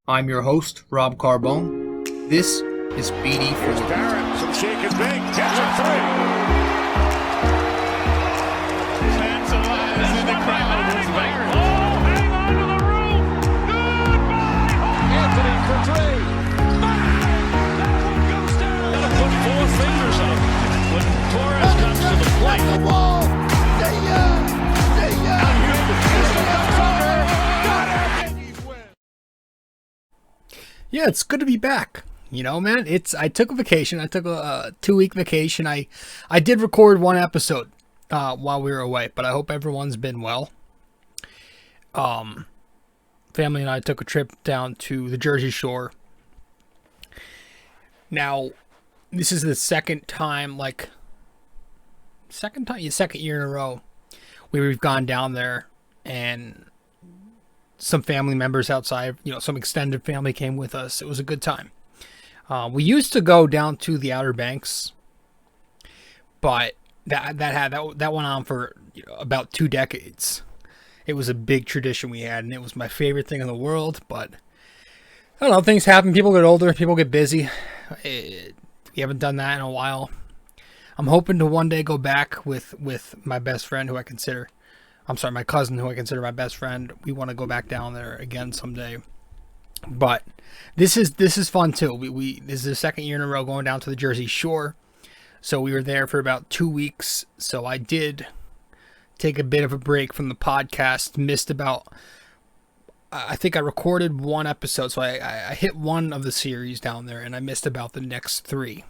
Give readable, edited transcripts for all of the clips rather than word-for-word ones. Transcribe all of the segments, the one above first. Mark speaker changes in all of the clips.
Speaker 1: I'm your host, Rob Carbone. This is BD4.
Speaker 2: Barrett, some shake and bake, gets a three. Stands alive in the crowd. Oh, hang on to the roof. Goodbye. Anthony for three. Bang! That one goes down. Gotta put four fingers up when Torres comes to the plate.
Speaker 3: The wall. See ya. See ya.
Speaker 2: Out here, the pistol comes under. Got it. Yankees win.
Speaker 4: Yeah, it's good to be back. You know, man, I took a vacation. I took a 2-week vacation. I did record one episode while we were away, but I hope everyone's been well. Family and I took a trip down to the Jersey Shore. Now, this is the second year in a row we've gone down there, and some family members outside, some extended family came with us. It was a good time. We used to go down to the Outer Banks, but that went on for about 2 decades. It was a big tradition we had, and it was my favorite thing in the world. But I don't know, things happen. People get older. People get busy. We haven't done that in a while. I'm hoping to one day go back with my best friend, my cousin, who I consider my best friend. We want to go back down there again someday. But this is fun too. This is the second year in a row going down to the Jersey Shore. So we were there for about 2 weeks. So I did take a bit of a break from the podcast. I think I recorded one episode. So I hit one of the series down there, and I missed about the next 3.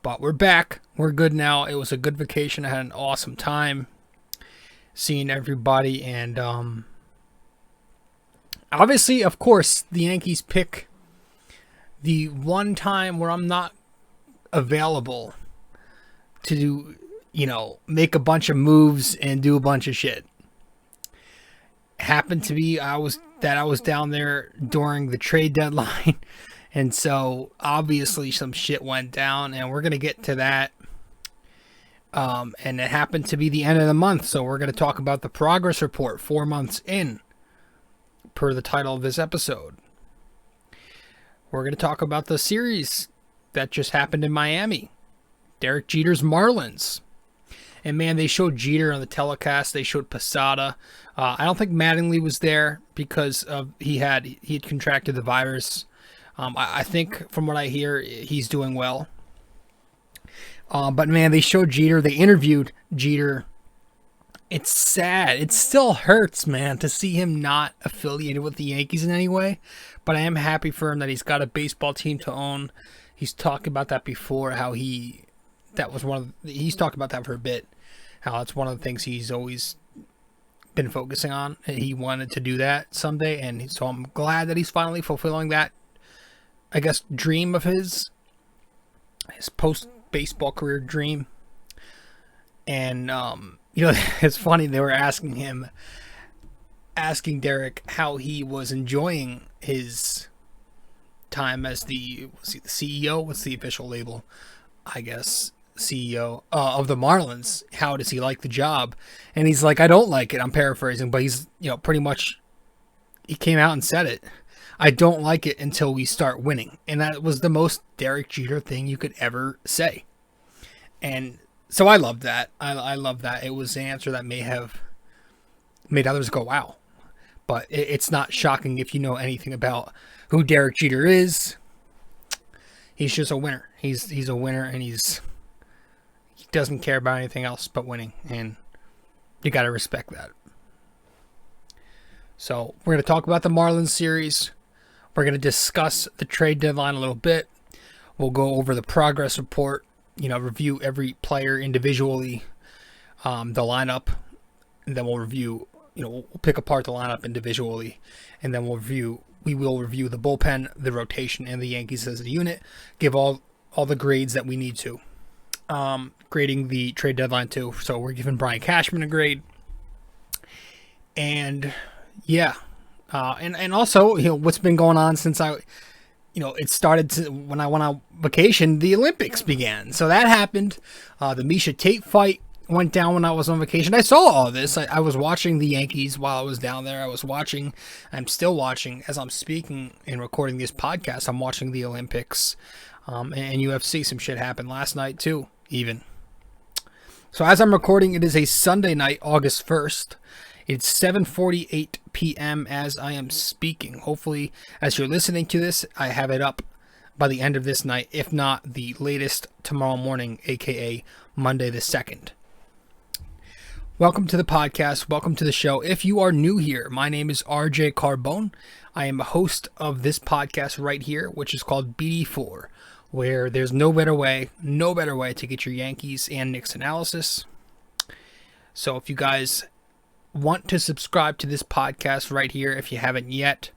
Speaker 4: But we're back. We're good now. It was a good vacation. I had an awesome time seeing everybody, and obviously, of course, the Yankees pick the one time where I'm not available to make a bunch of moves and do a bunch of shit. Happened to be I was down there during the trade deadline, and so obviously some shit went down, and we're gonna get to that. And it happened to be the end of the month, so we're going to talk about the progress report 4 months in, per the title of this episode. We're going to talk about the series that just happened in Miami. Derek Jeter's Marlins. And man, they showed Jeter on the telecast. They showed Posada. I don't think Mattingly was there because he had contracted the virus. I think from what I hear, he's doing well. But man, they showed Jeter. They interviewed Jeter. It's sad. It still hurts, man, to see him not affiliated with the Yankees in any way. But I am happy for him that he's got a baseball team to own. He's talked about that before. He's talked about that for a bit. How it's one of the things he's always been focusing on. And he wanted to do that someday, and so I'm glad that he's finally fulfilling that, I guess, dream of his post-baseball career dream. And it's funny, they were asking Derek how he was enjoying his time as the CEO. What's the official label? I guess CEO of the Marlins. How does he like the job? And he's like, I don't like it. I'm paraphrasing, but he's pretty much, he came out and said it. I don't like it until we start winning. And that was the most Derek Jeter thing you could ever say. And so I love that. I love that. It was an answer that may have made others go, wow. But it's not shocking if you know anything about who Derek Jeter is. He's just a winner. He's a winner, and he doesn't care about anything else but winning. And you got to respect that. So we're going to talk about the Marlins series. We're going to discuss the trade deadline a little bit. We'll go over the progress report, review every player individually, the lineup, and then we'll review, we'll pick apart the lineup individually, and then we will review the bullpen, the rotation, and the Yankees as a unit, give all the grades that we need to. Grading the trade deadline too. So we're giving Brian Cashman a grade. And yeah. And also, what's been going on since it started when I went on vacation, the Olympics began. So that happened. The Misha Tate fight went down when I was on vacation. I saw all this. I was watching the Yankees while I was down there. I'm still watching as I'm speaking and recording this podcast. I'm watching the Olympics and UFC. Some shit happened last night too, even. So as I'm recording, it is a Sunday night, August 1st. It's 7:48 p.m. as I am speaking. Hopefully, as you're listening to this, I have it up by the end of this night, if not the latest tomorrow morning, aka Monday the 2nd. Welcome to the podcast. Welcome to the show. If you are new here, my name is rjcarbone. I am a host of this podcast right here, which is called BD4, where there's no better way to get your Yankees and Knicks analysis. So if you guys want to subscribe to this podcast right here, if you haven't yet,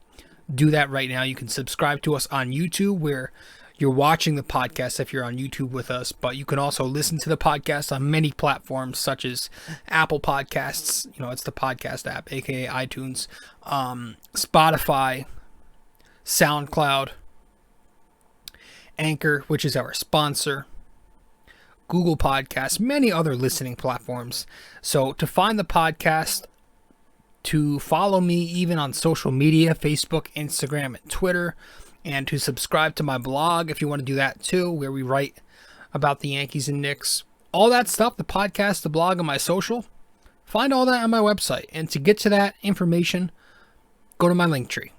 Speaker 4: do that right now. You can subscribe to us on YouTube, where you're watching the podcast if you're on YouTube with us, but you can also listen to the podcast on many platforms such as Apple Podcasts, it's the podcast app, aka iTunes, Spotify, SoundCloud, Anchor, which is our sponsor, Google Podcasts, many other listening platforms. So to find the podcast, to follow me even on social media, Facebook, Instagram, and Twitter, and to subscribe to my blog if you want to do that too, where we write about the Yankees and Knicks. All that stuff, the podcast, the blog, and my social, find all that on my website. And to get to that information, go to my Linktree.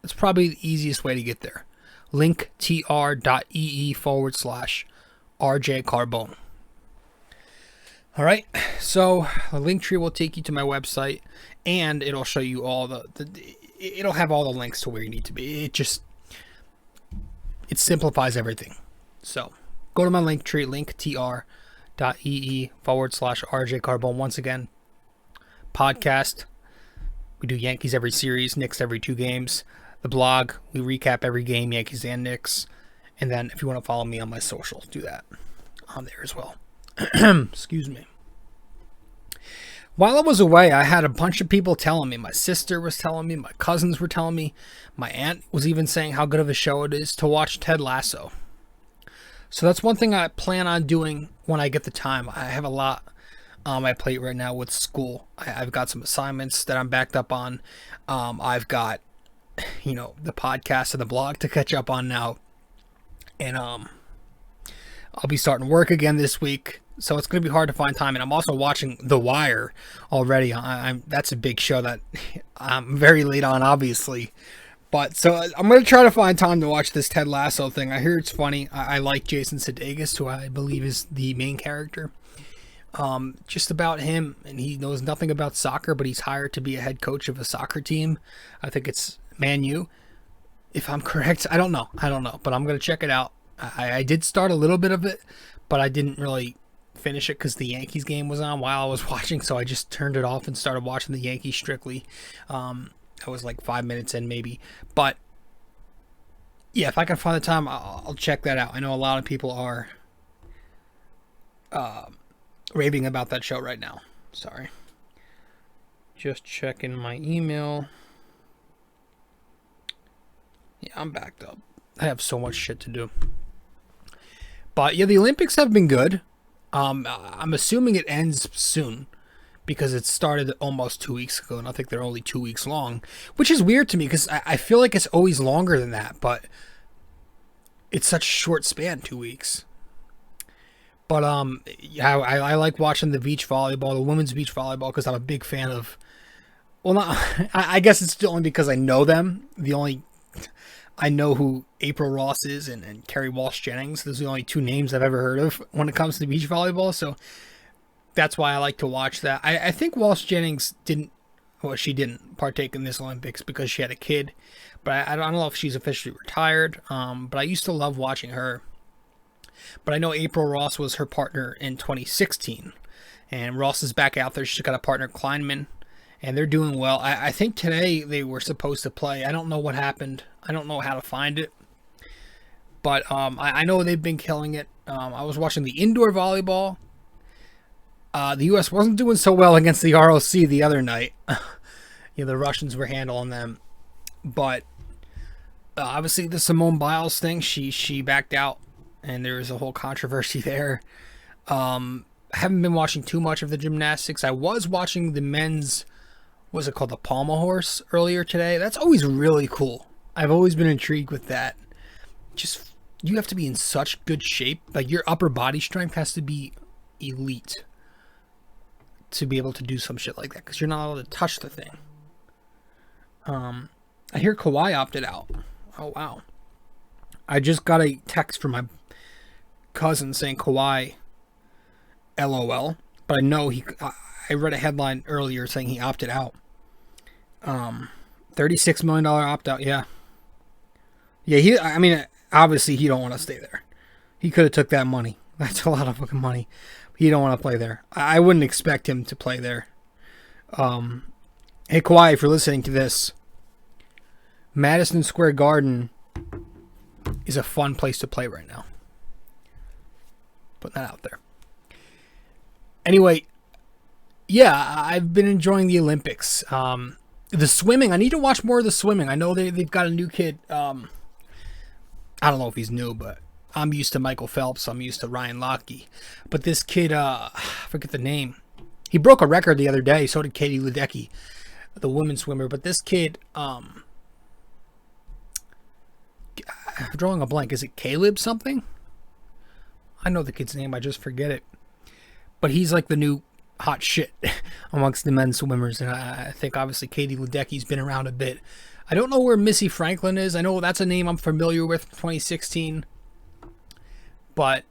Speaker 4: It's probably the easiest way to get there. linktr.ee/rjcarbone. All right, so the Linktree will take you to my website, and it'll show you all it'll have all the links to where you need to be. It simplifies everything. So go to my Linktree, linktr.ee/rjcarbone. Once again, podcast. We do Yankees every series, Knicks every 2 games. The blog, we recap every game, Yankees and Knicks. And then if you want to follow me on my social, do that on there as well. Excuse me. While I was away, I had a bunch of people telling me. My sister was telling me. My cousins were telling me. My aunt was even saying how good of a show it is to watch Ted Lasso. So that's one thing I plan on doing when I get the time. I have a lot on my plate right now with school. I've got some assignments that I'm backed up on. I've got, the podcast and the blog to catch up on now. And I'll be starting work again this week, so it's going to be hard to find time. And I'm also watching The Wire already. That's a big show that I'm very late on, obviously. But so I'm going to try to find time to watch this Ted Lasso thing. I hear it's funny. I like Jason Sudeikis, who I believe is the main character. Just about him, and he knows nothing about soccer, but he's hired to be a head coach of a soccer team. I think it's Man U, if I'm correct. I don't know, but I'm going to check it out. I did start a little bit of it, but I didn't really finish it because the Yankees game was on while I was watching, so I just turned it off and started watching the Yankees strictly. I was like 5 minutes in maybe, but yeah, if I can find the time, I'll check that out. I know a lot of people are raving about that show right now. Sorry. Just checking my email. Yeah, I'm backed up. I have so much shit to do. But yeah, the Olympics have been good. I'm assuming it ends soon because it started almost 2 weeks ago, and I think they're only 2 weeks long, which is weird to me because I feel like it's always longer than that, but it's such a short span, 2 weeks. But yeah, I like watching the beach volleyball, the women's beach volleyball, because I'm a big fan of. Well, not. I guess it's only because I know them. I know who April Ross is and Kerry Walsh Jennings. Those are the only 2 names I've ever heard of when it comes to beach volleyball. So that's why I like to watch that. I think Walsh Jennings she didn't partake in this Olympics because she had a kid. But I don't know if she's officially retired. But I used to love watching her. But I know April Ross was her partner in 2016. And Ross is back out there. She's got a partner, Kleinman. And they're doing well. I think today they were supposed to play. I don't know what happened. I don't know how to find it. But I know they've been killing it. I was watching the indoor volleyball. The U.S. wasn't doing so well against the ROC the other night. The Russians were handling them. But obviously the Simone Biles thing, she backed out. And there was a whole controversy there. I haven't been watching too much of the gymnastics. I was watching the men's, what's it called, the pommel horse earlier today. That's always really cool. I've always been intrigued with that. Just, you have to be in such good shape. Like, your upper body strength has to be elite to be able to do some shit like that, because you're not able to touch the thing. I hear Kawhi opted out. Oh, wow. I just got a text from my cousin saying Kawhi LOL, but I know I read a headline earlier saying he opted out. $36 million opt-out, yeah. Yeah, I mean, obviously he don't want to stay there. He could have took that money. That's a lot of fucking money. He don't want to play there. I wouldn't expect him to play there. Hey, Kawhi, if you're listening to this, Madison Square Garden is a fun place to play right now. Putting that out there. Anyway, yeah, I've been enjoying the Olympics. The swimming, I need to watch more of the swimming. I know they've got a new kid. I don't know if he's new, but I'm used to Michael Phelps. I'm used to Ryan Lochte. But this kid, I forget the name. He broke a record the other day. So did Katie Ledecky, the women's swimmer. But this kid, I'm drawing a blank. Is it Caleb something? I know the kid's name. I just forget it. But he's like the new hot shit amongst the men's swimmers. And I think obviously Katie Ledecky's been around a bit. I don't know where Missy Franklin is. I know that's a name I'm familiar with from 2016. But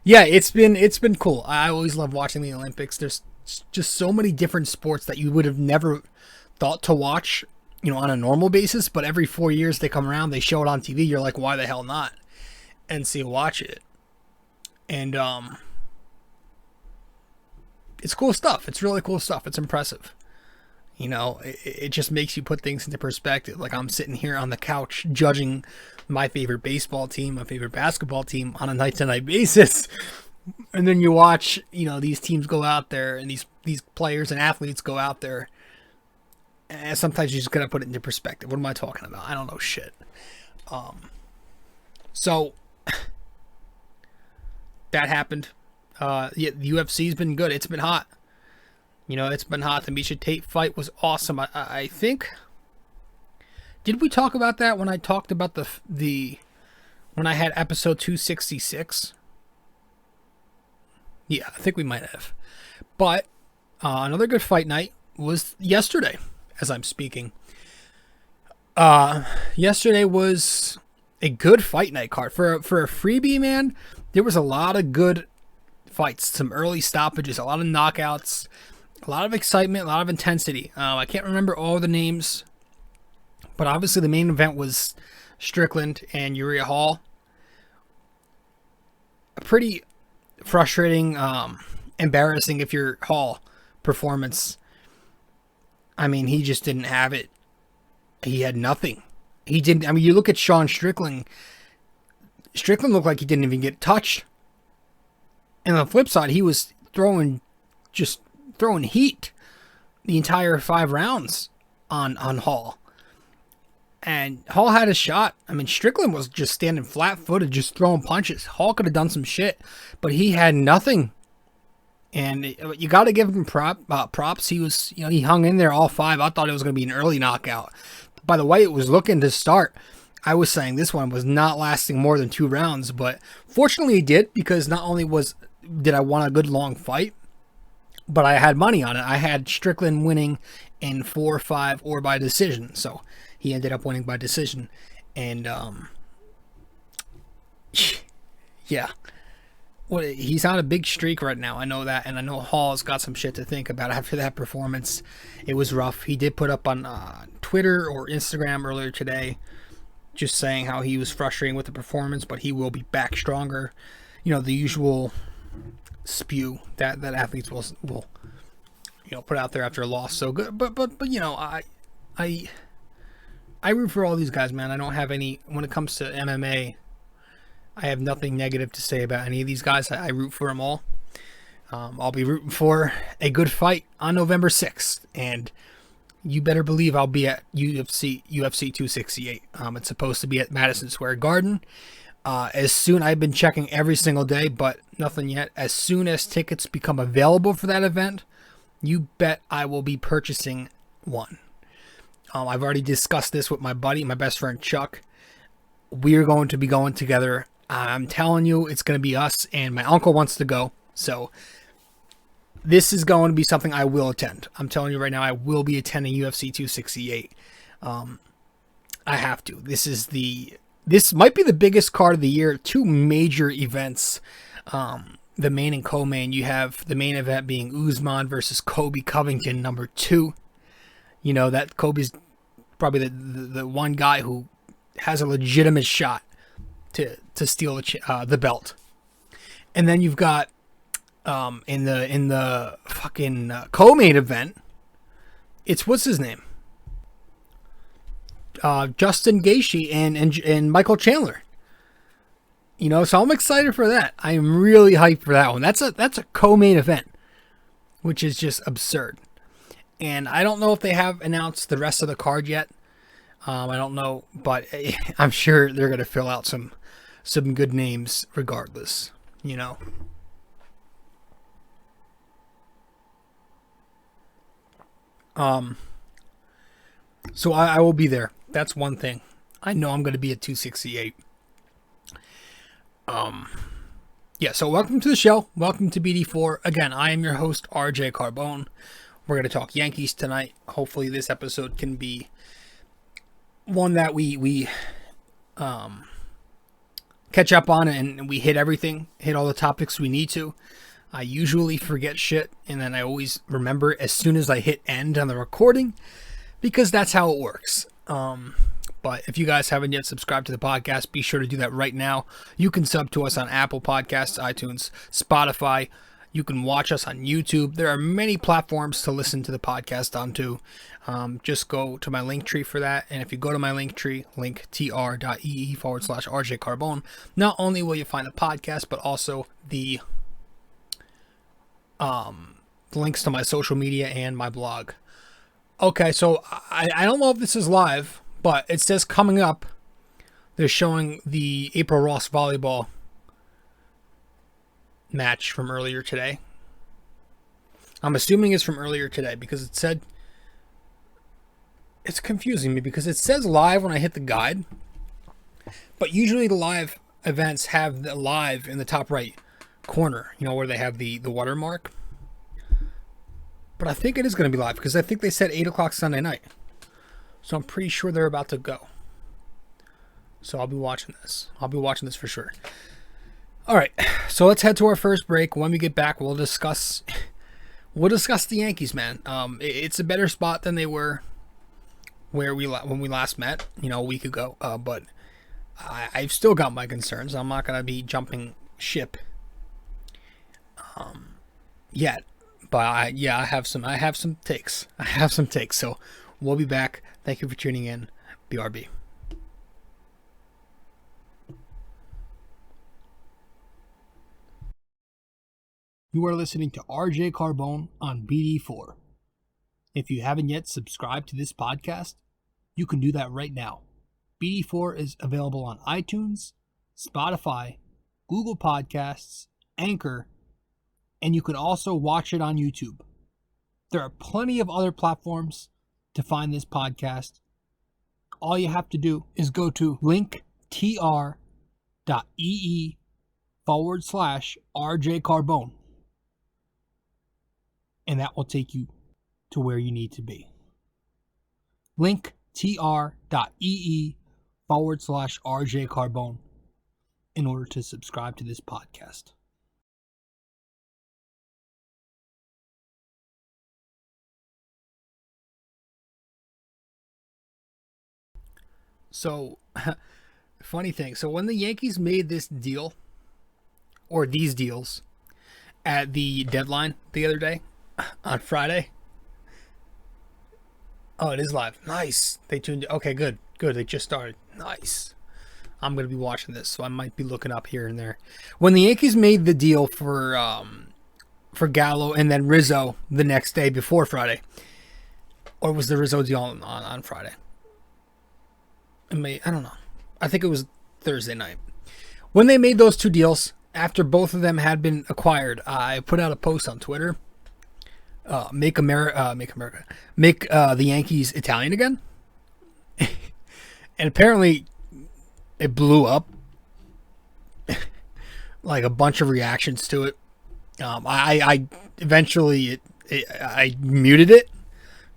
Speaker 4: yeah, it's been cool. I always love watching the Olympics. There's just so many different sports that you would have never thought to watch, on a normal basis. But every 4 years they come around, they show it on TV. You're like, why the hell not? And so you watch it. And it's cool stuff. It's really cool stuff. It's impressive. It just makes you put things into perspective. Like, I'm sitting here on the couch judging my favorite baseball team, my favorite basketball team on a night-to-night basis. And then you watch, these teams go out there and these players and athletes go out there. And sometimes you just got to put it into perspective. What am I talking about? I don't know shit. So that happened. Yeah, the UFC's been good. It's been hot. It's been hot. The Miesha Tate fight was awesome. I think. Did we talk about that when I talked about when I had episode 266? Yeah, I think we might have. But another good fight night was yesterday, as I'm speaking. Yesterday was a good fight night card. For a freebie, man, there was a lot of good fights. Some early stoppages, a lot of knockouts, a lot of excitement, a lot of intensity. I can't remember all the names, but obviously the main event was Strickland and Uriah Hall. A pretty frustrating, embarrassing if you're Hall performance. I mean, he just didn't have it. He had nothing. He didn't. I mean, you look at Sean Strickland. Strickland looked like he didn't even get touched. And on the flip side, he was throwing heat the entire 5 rounds on Hall. And Hall had a shot. I mean, Strickland was just standing flat-footed, just throwing punches. Hall could have done some shit, but he had nothing. And you got to give him props. He was, he hung in there all 5. I thought it was going to be an early knockout. By the way it was looking to start, I was saying this one was not lasting more than 2 rounds, but fortunately it did, because not only did I want a good long fight, but I had money on it. I had Strickland winning in 4, 5, or by decision. So he ended up winning by decision. And yeah. Well, he's on a big streak right now. I know that. And I know Hall's got some shit to think about after that performance. It was rough. He did put up on Twitter or Instagram earlier today just saying how he was frustrated with the performance, but he will be back stronger. The usual spew that athletes will put out there after a loss. So good, but I root for all these guys, man. I don't have any, when it comes to MMA, I have nothing negative to say about any of these guys. I root for them all. I'll be rooting for a good fight on November 6th, and you better believe I'll be at UFC 268. It's supposed to be at Madison Square Garden. I've been checking every single day, but nothing yet. As soon as tickets become available for that event, you bet I will be purchasing one. I've already discussed this with my buddy, my best friend Chuck. We're going to be going together. I'm telling you, it's going to be us, and my uncle wants to go. So this is going to be something I will attend. I'm telling you right now, I will be attending UFC 268. I have to. This might be the biggest card of the year. Two major events. The main and co-main. You have the main event being Usman versus Kobe Covington, number 2. You know that Kobe's probably the one guy who has a legitimate shot to steal the belt. And then you've got in the fucking co-main event, it's what's his name? Justin Gaethje and Michael Chandler. You know, so I'm excited for that. I am really hyped for that one. That's a co-main event, which is just absurd. And I don't know if they have announced the rest of the card yet. I don't know, but I'm sure they're going to fill out some good names regardless, you know. So I will be there. That's one thing. I know I'm going to be at 268. Yeah, so welcome to the show. Welcome to BD4. Again, I am your host, RJ Carbone. We're going to talk Yankees tonight. Hopefully this episode can be one that we catch up on and we hit everything, hit all the topics we need to. I usually forget shit, and then I always remember as soon as I hit end on the recording, because that's how it works. But if you guys haven't yet subscribed to the podcast, be sure to do that right now. You can sub to us on Apple Podcasts, iTunes, Spotify. You can watch us on YouTube. There are many platforms to listen to the podcast onto. Just go to my Linktree for that. And if you go to my Linktree, linktr.ee/rjcarbone, not only will you find the podcast, but also the links to my social media and my blog. Okay, so I don't know if this is live, but it says coming up, they're showing the April Ross volleyball match from earlier today. I'm assuming it's from earlier today because it said, it's confusing me because it says live when I hit the guide, but usually the live events have the live in the top right corner, you know, where they have the watermark. But I think it is going to be live because I think they said 8 o'clock Sunday night. So I'm pretty sure they're about to go. So I'll be watching this. I'll be watching this for sure. All right, so let's head to our first break. When we get back, we'll discuss the Yankees, man. It's a better spot than they were when we last met, you know, a week ago. But I've still got my concerns. I'm not gonna be jumping ship yet. But I have some takes. So we'll be back. Thank you for tuning in. BRB. You are listening to RJ Carbone on BD4. If you haven't yet subscribed to this podcast, you can do that right now. BD4 is available on iTunes, Spotify, Google Podcasts, Anchor, and you can also watch it on YouTube. There are plenty of other platforms to find this podcast. All you have to do is go to linktr.ee/RJ Carbone. And that will take you to where you need to be. linktr.ee/RJ Carbone in order to subscribe to this podcast. So, funny thing. So when the Yankees made this deal, or these deals, at the deadline the other day, on Friday. Oh, it is live. Nice. They tuned. Okay, good. They just started. Nice. I'm going to be watching this, so I might be looking up here and there. When the Yankees made the deal for Gallo and then Rizzo the next day before Friday, or was the Rizzo deal on Friday? I don't know. I think it was Thursday night. when they made those two deals, after both of them had been acquired, I put out a post on Twitter. Make the Yankees Italian again. And apparently it blew up. Like a bunch of reactions to it. I eventually I muted it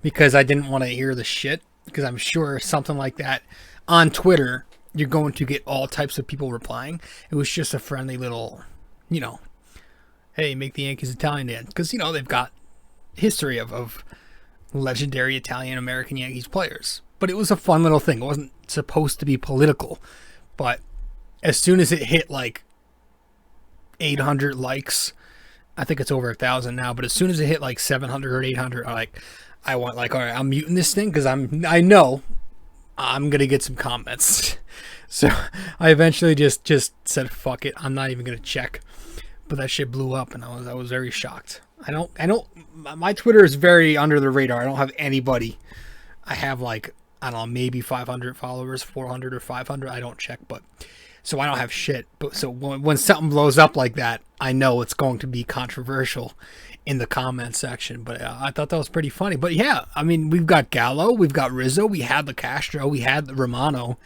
Speaker 4: because I didn't want to hear the shit, because I'm sure something like that on Twitter, you're going to get all types of people replying. It was just a friendly little, hey, make the Yankees Italian again, because they've got history of legendary Italian American Yankees players. But it was a fun little thing. It wasn't supposed to be political, but as soon as it hit like 800 likes, I think it's over 1,000 now, but as soon as it hit like 700 or 800, I went like, all right, I'm muting this thing because I know I'm gonna get some comments. So I eventually just said, fuck it, I'm not even gonna check. But that shit blew up, and I was very shocked. I don't. My Twitter is very under the radar. I don't have anybody. I have like, I don't know, maybe 500 followers, 400 or 500. I don't check, but so I don't have shit. But so when something blows up like that, I know it's going to be controversial in the comment section. But I thought that was pretty funny. But yeah, I mean, we've got Gallo, we've got Rizzo, we had the Castro, we had the Romano,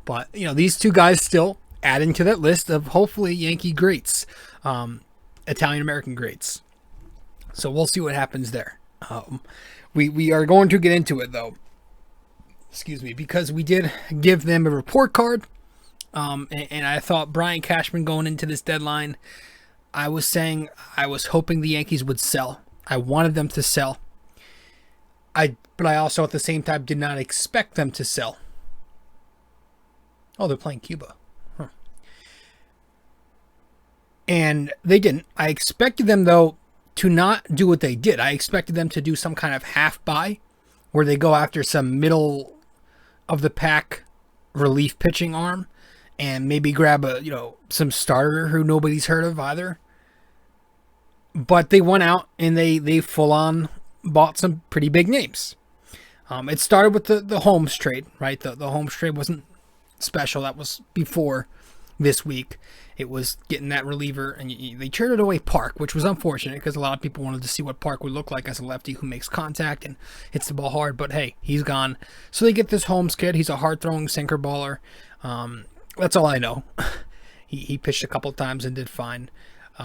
Speaker 4: but these two guys still adding to that list of hopefully Yankee greats, Italian American greats. So we'll see what happens there. We are going to get into it though. Excuse me, because we did give them a report card. And I thought Brian Cashman going into this deadline, I was saying I was hoping the Yankees would sell. I wanted them to sell. But I also at the same time did not expect them to sell. Oh, they're playing Cuba. Huh. And they didn't. I expected them though to not do what they did. I expected them to do some kind of half buy where they go after some middle of the pack relief pitching arm and maybe grab some starter who nobody's heard of either. But they went out and they full on bought some pretty big names. It started with the Holmes trade, right? The Holmes trade wasn't special. That was before this week. It was getting that reliever, and they traded away Park, which was unfortunate because a lot of people wanted to see what Park would look like as a lefty who makes contact and hits the ball hard. But hey, he's gone. So they get this Holmes kid. He's a hard-throwing sinker baller. That's all I know. He pitched a couple times and did fine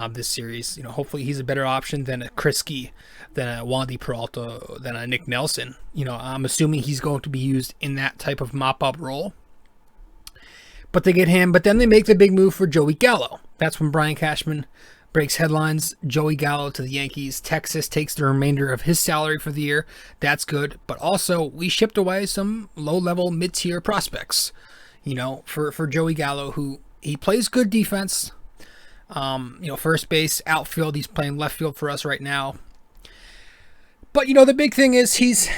Speaker 4: this series. Hopefully he's a better option than a Krisky, than a Wandy Peralta, than a Nick Nelson. I'm assuming he's going to be used in that type of mop-up role. But they get him, but then they make the big move for Joey Gallo. That's when Brian Cashman breaks headlines. Joey Gallo to the Yankees. Texas takes the remainder of his salary for the year. That's good. But also, we shipped away some low-level, mid-tier prospects, for Joey Gallo, who he plays good defense. First base, outfield, he's playing left field for us right now. But, the big thing is he's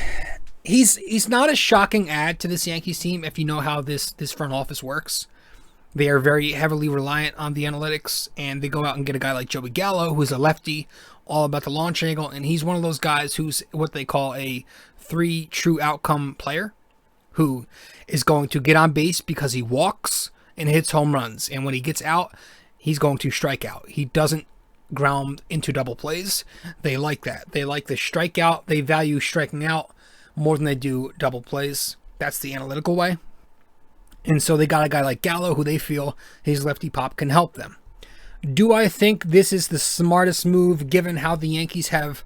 Speaker 4: not a shocking add to this Yankees team if you know how this front office works. They are very heavily reliant on the analytics, and they go out and get a guy like Joey Gallo, who's a lefty, all about the launch angle, and he's one of those guys who's what they call a 3 true outcome player, who is going to get on base because he walks and hits home runs, and when he gets out, he's going to strike out. He doesn't ground into double plays. They like that. They like the strikeout. They value striking out more than they do double plays. That's the analytical way. And so they got a guy like Gallo who they feel his lefty pop can help them. Do I think this is the smartest move given how the Yankees have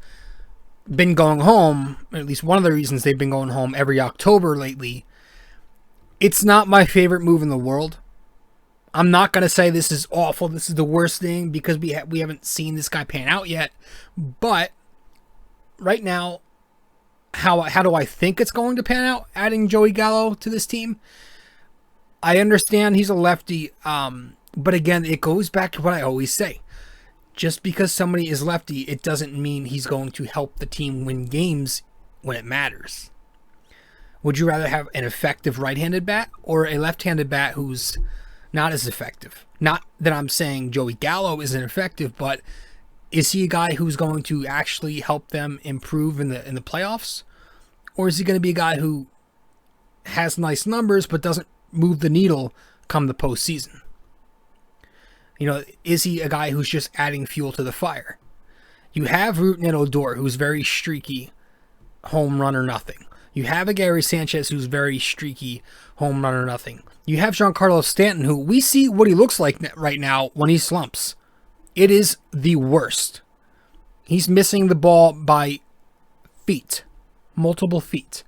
Speaker 4: been going home? At least one of the reasons they've been going home every October lately. It's not my favorite move in the world. I'm not going to say this is awful, this is the worst thing, because we haven't seen this guy pan out yet. But right now, how do I think it's going to pan out, adding Joey Gallo to this team? I understand he's a lefty, but again, it goes back to what I always say. Just because somebody is lefty, it doesn't mean he's going to help the team win games when it matters. Would you rather have an effective right-handed bat or a left-handed bat who's not as effective? Not that I'm saying Joey Gallo isn't effective, but is he a guy who's going to actually help them improve in the playoffs? Or is he going to be a guy who has nice numbers but doesn't move the needle come the postseason? Is he a guy who's just adding fuel to the fire? You have Root and Odor, who's very streaky, home run or nothing. You have a Gary Sanchez who's very streaky, home run or nothing. You have Giancarlo Stanton, who we see what he looks like right now when he slumps. It is the worst. He's missing the ball by feet, multiple feet.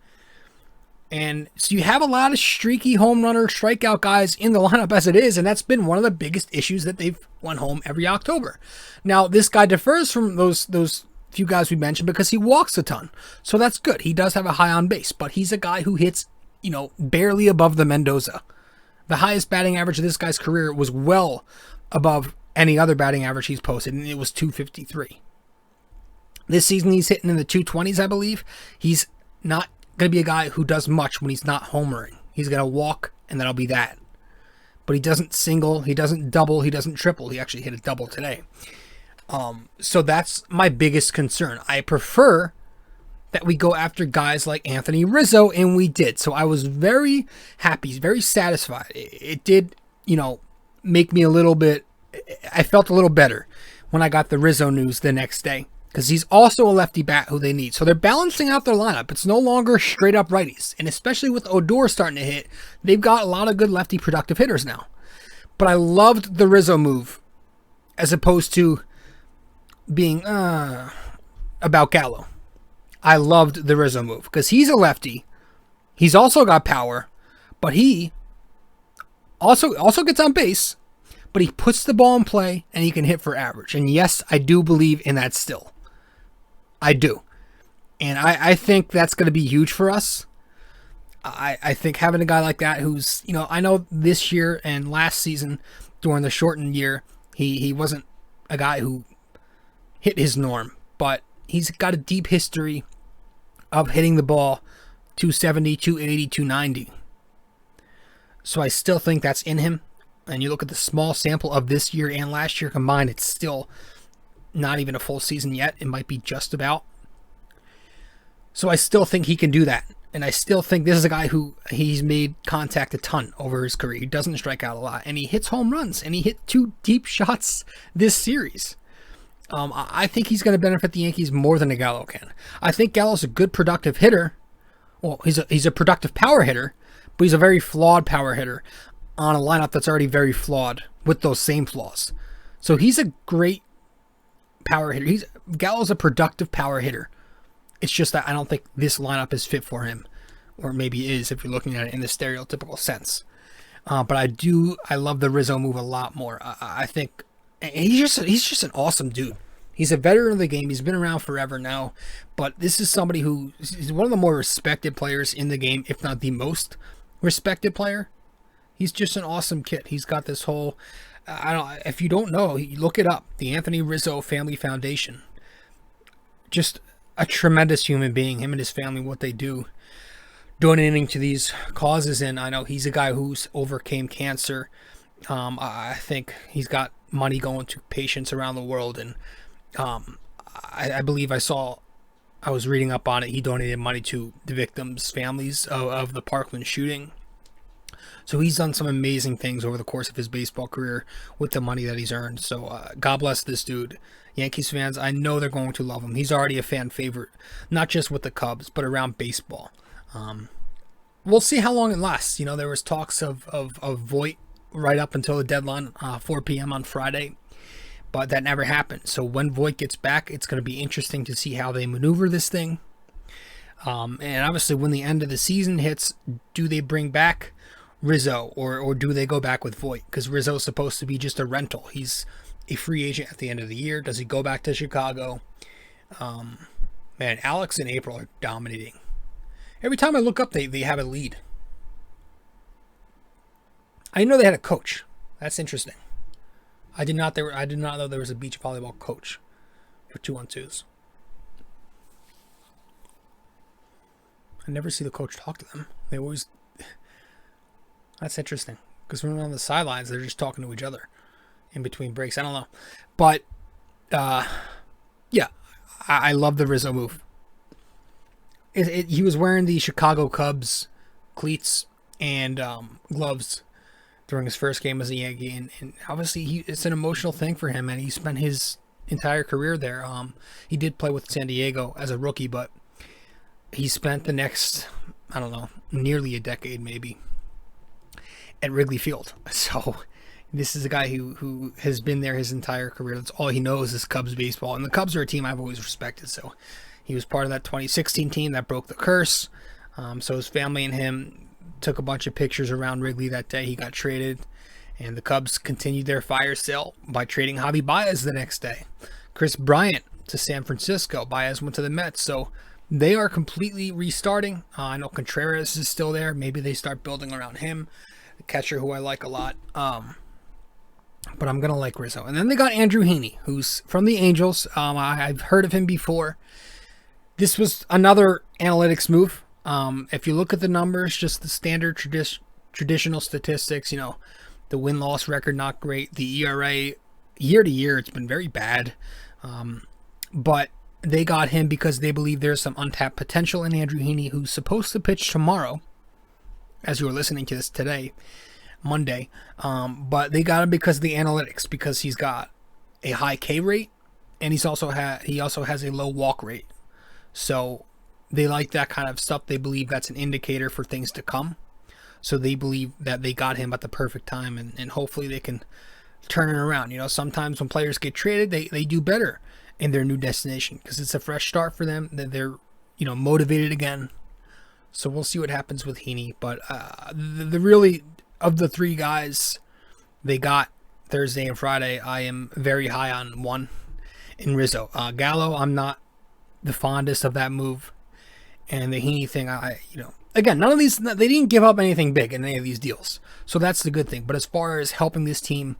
Speaker 4: And so you have a lot of streaky home runner, strikeout guys in the lineup as it is, and that's been one of the biggest issues that they've went home every October. Now, this guy differs from those few guys we mentioned because he walks a ton. So that's good. He does have a high on base, but he's a guy who hits, barely above the Mendoza. The highest batting average of this guy's career was well above any other batting average he's posted, and it was 253. This season he's hitting in the 220s, I believe. He's not going to be a guy who does much when he's not homering. He's going to walk, and that'll be that. But he doesn't single, he doesn't double, he doesn't triple. He actually hit a double today. So that's my biggest concern. I prefer that we go after guys like Anthony Rizzo, and we did. So I was very happy, very satisfied. It did, make me a little bit, I felt a little better when I got the Rizzo news the next day, because he's also a lefty bat who they need. So they're balancing out their lineup. It's no longer straight up righties. And especially with Odor starting to hit, they've got a lot of good lefty productive hitters now. But I loved the Rizzo move as opposed to being about Gallo. I loved the Rizzo move because he's a lefty. He's also got power, but he also gets on base, but he puts the ball in play and he can hit for average. And yes, I do believe in that still. I do. And I think that's going to be huge for us. I think having a guy like that who's, I know this year and last season during the shortened year, he wasn't a guy who hit his norm, but he's got a deep history of hitting the ball 270, 280, 290. So I still think that's in him. And you look at the small sample of this year and last year combined, it's still not even a full season yet. It might be just about. So I still think he can do that. And I still think this is a guy who he's made contact a ton over his career. He doesn't strike out a lot. And he hits home runs. And he hit 2 deep shots this series. I think he's going to benefit the Yankees more than a Gallo can. I think Gallo's a good productive hitter. Well, he's a productive power hitter, but he's a very flawed power hitter on a lineup that's already very flawed with those same flaws. So he's a great power hitter. Gallo's a productive power hitter. It's just that I don't think this lineup is fit for him, or maybe is if you're looking at it in the stereotypical sense. But I love the Rizzo move a lot more. I think he's just an awesome dude. He's a veteran of the game. He's been around forever now, but this is somebody who is one of the more respected players in the game, if not the most respected player. He's just an awesome kid. He's got this whole, if you don't know, look it up. The Anthony Rizzo Family Foundation. Just a tremendous human being, him and his family, what they do, donating to these causes. And I know he's a guy who's overcame cancer. I think he's got money going to patients around the world. And I believe I was reading up on it. He donated money to the victims' families of the Parkland shooting. So he's done some amazing things over the course of his baseball career with the money that he's earned. So God bless this dude. Yankees fans, I know they're going to love him. He's already a fan favorite, not just with the Cubs, but around baseball. We'll see how long it lasts. There was talks of Voit right up until the deadline, 4 p.m. on Friday, but that never happened. So when Voit gets back, it's going to be interesting to see how they maneuver this thing. And obviously when the end of the season hits, do they bring back Rizzo or do they go back with Voit? Because Rizzo's supposed to be just a rental. He's a free agent at the end of the year. Does he go back to Chicago? Man, Alex and April are dominating. Every time I look up, they have a lead. I didn't know they had a coach. That's interesting. I did not know there was a beach volleyball coach for 2-on-2s. I never see the coach talk to them. They always. That's interesting because when we're on the sidelines, they're just talking to each other in between breaks. I don't know, but yeah, I love the Rizzo move. He was wearing the Chicago Cubs cleats and gloves during his first game as a Yankee, and obviously it's an emotional thing for him, and he spent his entire career there. He did play with San Diego as a rookie, but he spent the next, I don't know, nearly a decade maybe at Wrigley Field. So this is a guy who has been there his entire career. That's all he knows is Cubs baseball, and the Cubs are a team I've always respected. So he was part of that 2016 team that broke the curse. So his family and him took a bunch of pictures around Wrigley that day he got traded, and the Cubs continued their fire sale by trading Javi Baez the next day. Chris Bryant to San Francisco. Baez went to the Mets. So they are completely restarting. I know Contreras is still there. Maybe they start building around him, the catcher who I like a lot. But I'm going to like Rizzo. And then they got Andrew Heaney, who's from the Angels. I've heard of him before. This was another analytics move. If you look at the numbers, just the standard traditional statistics, the win-loss record, not great. The ERA, year to year, it's been very bad. But they got him because they believe there's some untapped potential in Andrew Heaney, who's supposed to pitch tomorrow, as you were listening to this today, Monday. But they got him because of the analytics, because he's got a high K rate, and he also has a low walk rate. So they like that kind of stuff. They believe that's an indicator for things to come. So they believe that they got him at the perfect time, and hopefully they can turn it around. Sometimes when players get traded, they do better in their new destination because it's a fresh start for them. They're motivated again. So we'll see what happens with Heaney. But the really, of the three guys they got Thursday and Friday, I am very high on one in Rizzo. Gallo, I'm not the fondest of that move. And the Heaney thing, again, none of these, they didn't give up anything big in any of these deals. So that's the good thing. But as far as helping this team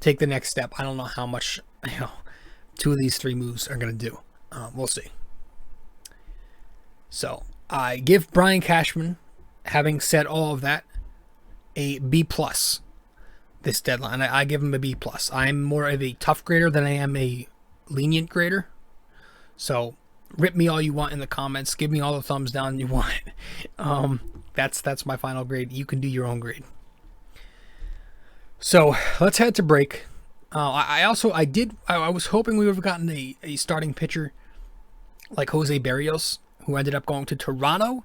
Speaker 4: take the next step, I don't know how much, two of these three moves are going to do. We'll see. So I give Brian Cashman, having said all of that, a B+ this deadline. I give him a B+. I'm more of a tough grader than I am a lenient grader. So rip me all you want in the comments. Give me all the thumbs down you want. That's my final grade. You can do your own grade. So let's head to break. I was hoping we would have gotten a starting pitcher like Jose Barrios, who ended up going to Toronto.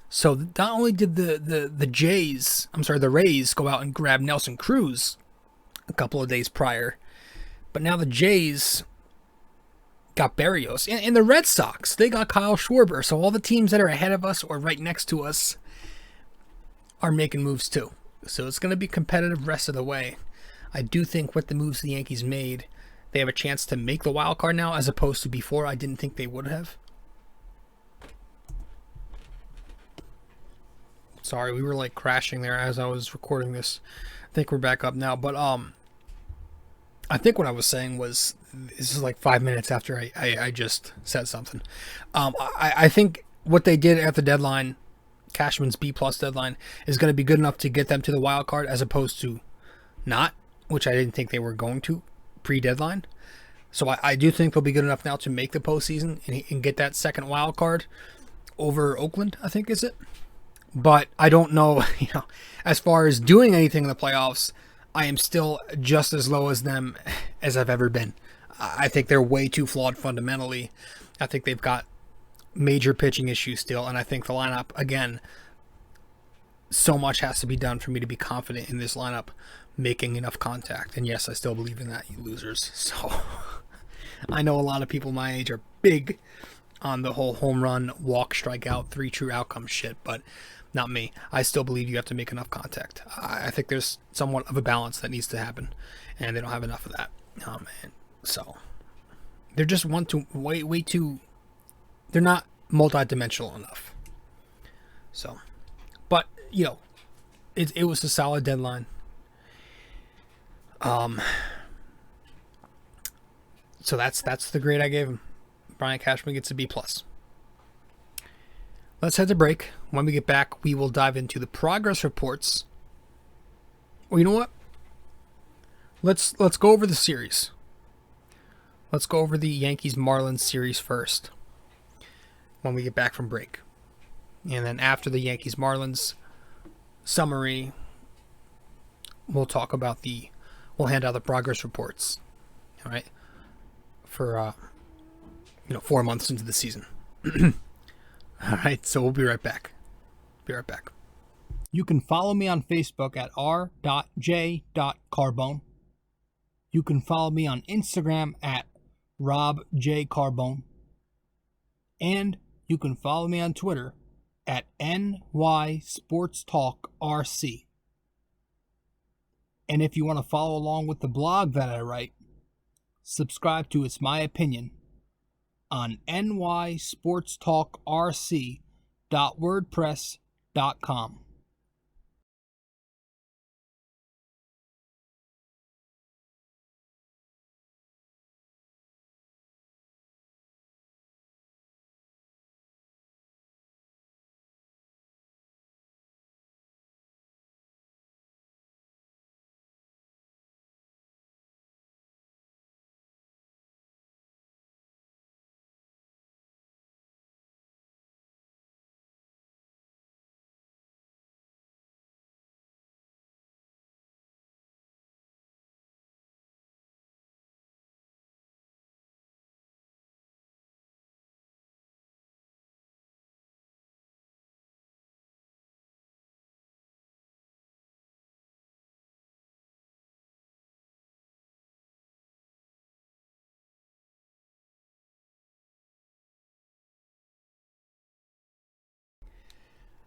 Speaker 4: So not only did the Rays go out and grab Nelson Cruz a couple of days prior, but now the Jays got Barrios. And the Red Sox, they got Kyle Schwarber. So all the teams that are ahead of us or right next to us are making moves too. So it's going to be competitive rest of the way. I do think with the moves the Yankees made, they have a chance to make the wild card now, as opposed to before I didn't think they would have. Sorry, we were like crashing there as I was recording this. I think we're back up now. But I think what I was saying was, this is like 5 minutes after I just said something. I think what they did at the deadline, Cashman's B+ deadline, is going to be good enough to get them to the wild card, as opposed to not, which I didn't think they were going to pre-deadline. So I do think they'll be good enough now to make the postseason and get that second wild card over Oakland, I think, is it? But I don't know, as far as doing anything in the playoffs, I am still just as low as them as I've ever been. I think they're way too flawed fundamentally. I think they've got major pitching issues still, and I think the lineup, again, so much has to be done for me to be confident in this lineup making enough contact. And yes, I still believe in that, you losers. So I know a lot of people my age are big on the whole home run, walk, strikeout, 3 true outcome shit, but not me. I still believe you have to make enough contact. I think there's somewhat of a balance that needs to happen, and they don't have enough of that. Oh man, so they're just way too. They're not multi-dimensional enough. So, but it was a solid deadline. So that's the grade I gave him. Brian Cashman gets a B+. Let's head to break. When we get back, we will dive into the progress reports. Well, you know what? Let's go over the series. Let's go over the Yankees-Marlins series first when we get back from break. And then after the Yankees-Marlins summary, we'll hand out the progress reports. All right. For, 4 months into the season. All right. So we'll be right back. You can follow me on Facebook at r.j.carbone. You can follow me on Instagram at rjcarbone. And you can follow me on Twitter at nysportstalkrc. And if you want to follow along with the blog that I write, subscribe to It's My Opinion on nysportstalkrc.wordpress.com.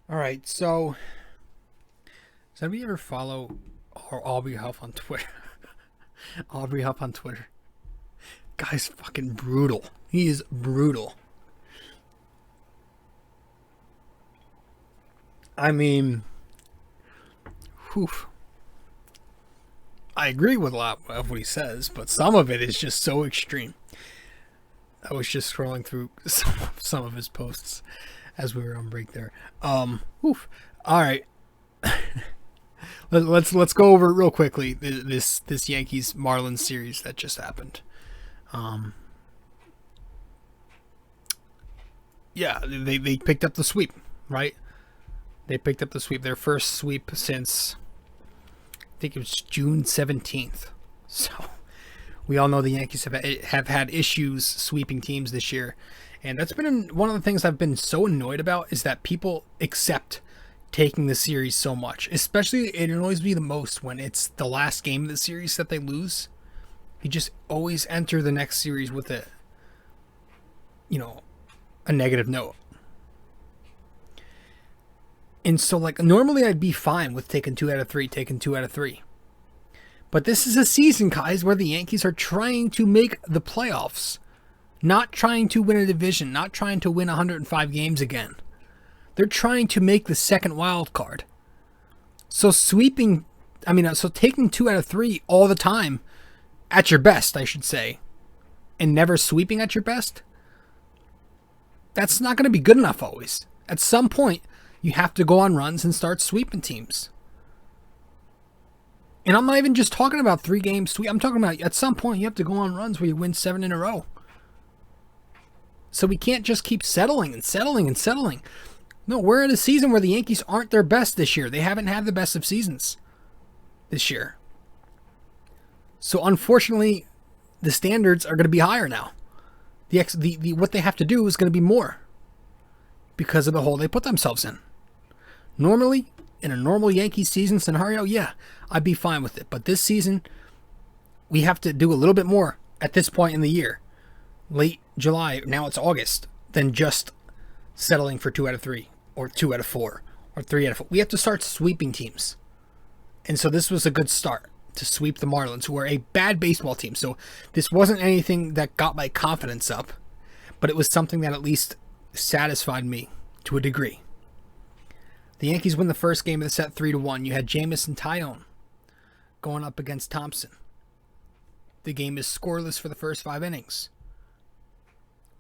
Speaker 4: All right, so does anybody ever follow Aubrey Huff on Twitter? Aubrey Huff on Twitter. Guy's fucking brutal. He is brutal. I mean, whew. I agree with a lot of what he says, but some of it is just so extreme. I was just scrolling through some of his posts as we were on break there. Oof. All right. let's go over it real quickly. This Yankees Marlins series that just happened. Yeah, they picked up the sweep, right? They picked up the sweep, their first sweep since I think it was June 17th. So we all know the Yankees have had issues sweeping teams this year. And that's been one of the things I've been so annoyed about, is that people accept taking the series so much. Especially, it annoys me the most when it's the last game of the series that they lose. You just always enter the next series with a negative note. And so, normally I'd be fine with taking 2 out of 3. But this is a season, guys, where the Yankees are trying to make the playoffs. Not trying to win a division, not trying to win 105 games again. They're trying to make the second wild card. So taking 2 out of 3 all the time, at your best, I should say, and never sweeping at your best, that's not going to be good enough always. At some point, you have to go on runs and start sweeping teams. And I'm not even just talking about 3-game sweep. I'm talking about at some point you have to go on runs where you win 7 in a row. So we can't just keep settling. No, we're in a season where the Yankees aren't their best this year. They haven't had the best of seasons this year. So unfortunately, the standards are going to be higher now. The what they have to do is going to be more because of the hole they put themselves in. Normally, in a normal Yankees season scenario, yeah, I'd be fine with it. But this season, we have to do a little bit more at this point in the year. Late July, now it's August, than just settling for 2 out of 3 or 2 out of 4 or 3 out of 4. We have to start sweeping teams. And so this was a good start to sweep the Marlins, who are a bad baseball team. So this wasn't anything that got my confidence up, but it was something that at least satisfied me to a degree. The Yankees win the first game of the set 3-1. You had Jameis and Tyone going up against Thompson. The game is scoreless for the first 5 innings.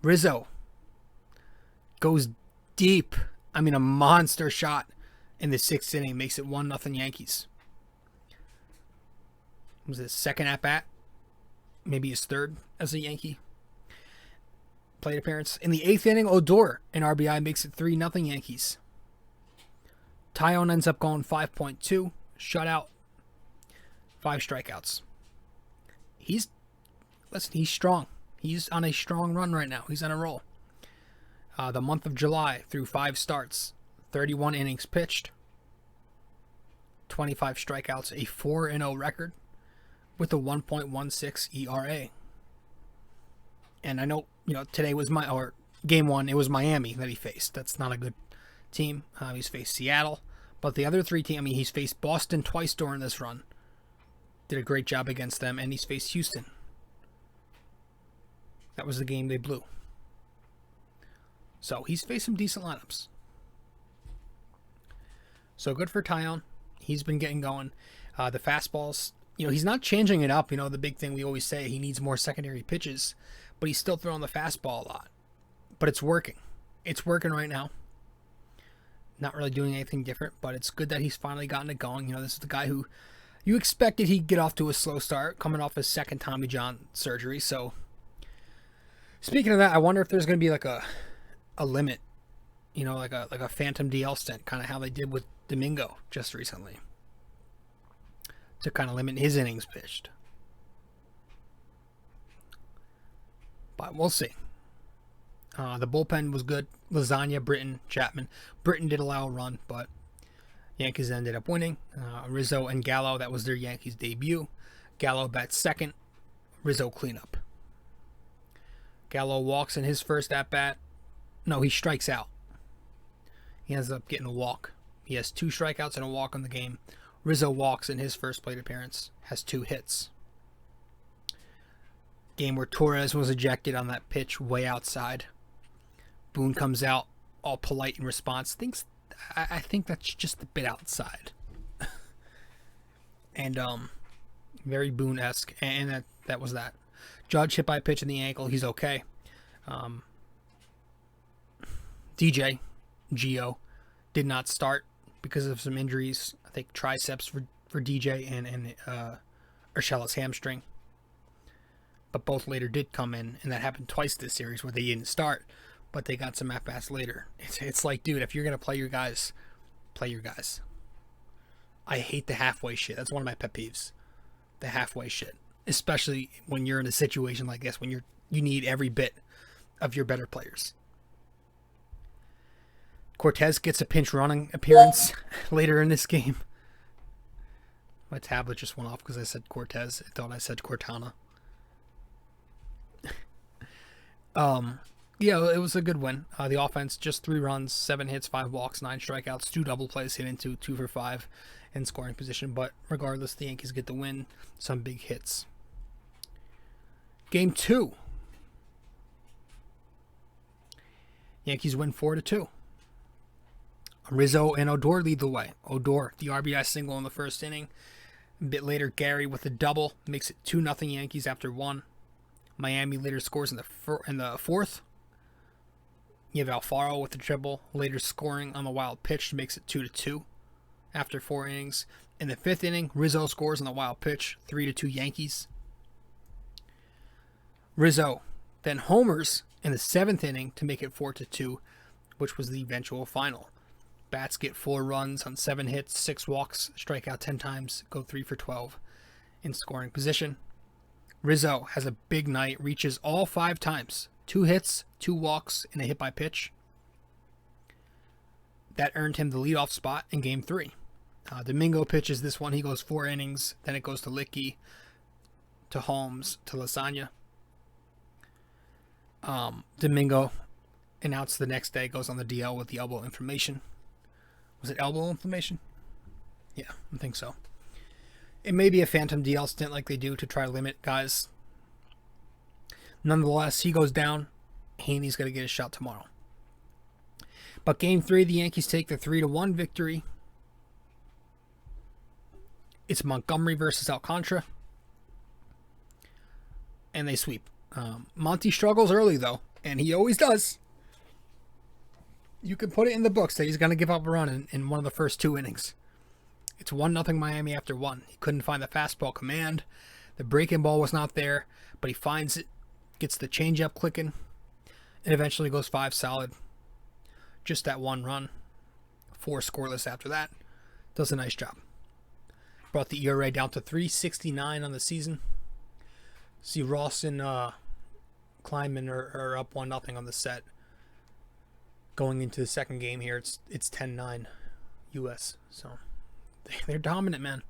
Speaker 4: Rizzo goes deep. A monster shot in the 6th inning makes it 1-0 Yankees. Was his second at-bat, maybe his third as a Yankee plate appearance. In the 8th inning, Odor, an RBI, makes it 3-0 Yankees. Tyone ends up going 5.2, shutout. 5 strikeouts. He's strong. He's on a strong run right now. He's on a roll. The month of July through 5 starts, 31 innings pitched, 25 strikeouts, a 4-0 record with a 1.16 ERA. And I know, today was game 1, it was Miami that he faced. That's not a good team. He's faced Seattle, but the other 3 teams, he's faced Boston twice during this run. Did a great job against them, and he's faced Houston. That was the game they blew. So he's faced some decent lineups. So good for Taillon. He's been getting going. The fastballs, he's not changing it up. The big thing we always say, he needs more secondary pitches, but he's still throwing the fastball a lot. But it's working. It's working right now. Not really doing anything different, but it's good that he's finally gotten it going. This is the guy who you expected he'd get off to a slow start, coming off his second Tommy John surgery. So speaking of that, I wonder if there's going to be like a limit, like a phantom DL stint, kind of how they did with Domingo just recently, to kind of limit his innings pitched. But we'll see. The bullpen was good. Lasagna, Britton, Chapman. Britton did allow a run, but Yankees ended up winning. Rizzo and Gallo, that was their Yankees debut. Gallo bats second. Rizzo cleanup. Gallo walks in his first at-bat. No, he strikes out. He ends up getting a walk. He has 2 strikeouts and a walk in the game. Rizzo walks in his first plate appearance. Has 2 hits. Game where Torres was ejected on that pitch way outside. Boone comes out all polite in response. I think that's just a bit outside. And very Boone-esque. And that was that. Judge hit by a pitch in the ankle. He's okay. DJ, Gio, did not start because of some injuries. I think triceps for DJ and Urshela's hamstring. But both later did come in, and that happened twice this series where they didn't start, but they got some at-bats later. It's like, dude, if you're going to play your guys, play your guys. I hate the halfway shit. That's one of my pet peeves. The halfway shit. Especially when you're in a situation like this, when you need every bit of your better players. Cortez gets a pinch running appearance later in this game. My tablet just went off because I said Cortez. I thought I said Cortana. Yeah, it was a good win. The offense, just 3 runs, 7 hits, 5 walks, 9 strikeouts, 2 double plays hit into 2 for 5 in scoring position. But regardless, the Yankees get the win. Some big hits. Game 2. Yankees win 4-2. Rizzo and Odor lead the way. Odor, the RBI single in the first inning. A bit later, Gary with a double makes it 2-0 Yankees after 1. Miami later scores in the fourth. You have Alfaro with the triple, later scoring on the wild pitch, makes it 2-2 after 4 innings. In the 5th inning, Rizzo scores on the wild pitch, 3-2 Yankees. Rizzo then homers in the 7th inning to make it 4-2, which was the eventual final. Bats get 4 runs on 7 hits, 6 walks, strike out 10 times, go 3 for 12 in scoring position. Rizzo has a big night, reaches all 5 times. 2 hits, 2 walks, and a hit by pitch. That earned him the leadoff spot in Game 3. Domingo pitches this one. He goes 4 innings. Then it goes to Licky, to Holmes, to Lasagna. Domingo announced the next day, goes on the DL with the elbow inflammation. Was it elbow inflammation? Yeah, I think so. It may be a phantom DL stint like they do to try to limit guys. Nonetheless, he goes down. Haney's going to get a shot tomorrow. But Game 3, the Yankees take the 3-1 victory. It's Montgomery versus Alcantara. And they sweep. Monty struggles early, though. And he always does. You can put it in the books that he's going to give up a run in one of the first 2 innings. It's 1-0 Miami after 1. He couldn't find the fastball command. The breaking ball was not there, but he finds it, gets the changeup clicking, and eventually goes 5 solid. Just that 1 run. 4 scoreless after that. Does a nice job. Brought the ERA down to 3.69 on the season. See Ross and Kleinman are up 1-0 on the set. Going into the second game here, it's 10-9 U.S. So they're dominant, man.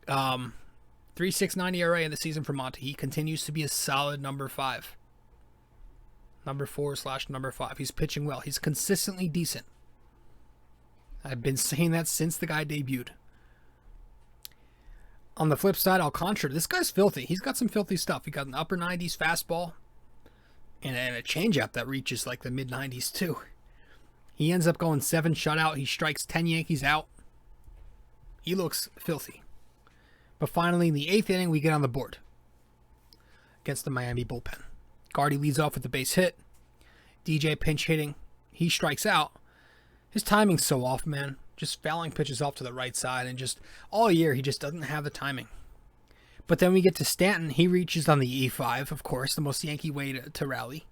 Speaker 4: 3.69 ERA in the season for Monty. He continues to be a solid number 5. Number 4/number 5. He's pitching well. He's consistently decent. I've been saying that since the guy debuted. On the flip side, Alcantara, this guy's filthy. He's got some filthy stuff. He got an upper 90s fastball and a changeup that reaches like the mid 90s too. He ends up going 7 shutout. He strikes 10 Yankees out. He looks filthy. But finally, in the 8th inning, we get on the board against the Miami bullpen. Gardy leads off with the base hit. DJ pinch hitting. He strikes out. His timing's so off, man. Just fouling pitches off to the right side, and just all year he just doesn't have the timing. But then we get to Stanton. He reaches on the E5, of course, the most Yankee way to rally.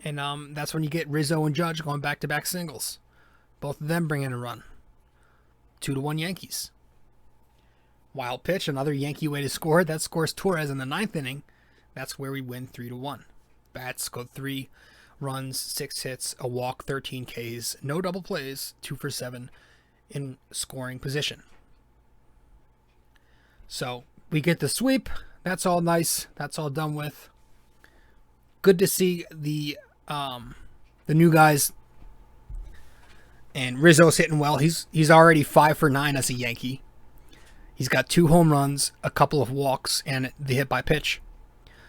Speaker 4: And that's when you get Rizzo and Judge going back-to-back singles. Both of them bring in a run. 2-1 Yankees. Wild pitch, another Yankee way to score. That scores Torres in the 9th inning. That's where we win 3-1. Bats go 3 runs, 6 hits, a walk, 13 Ks, no double plays, 2 for 7 in scoring position. So we get the sweep. That's all nice. That's all done with. Good to see the new guys. And Rizzo's hitting well. He's already 5 for 9 as a Yankee. He's got 2 home runs, a couple of walks, and the hit by pitch.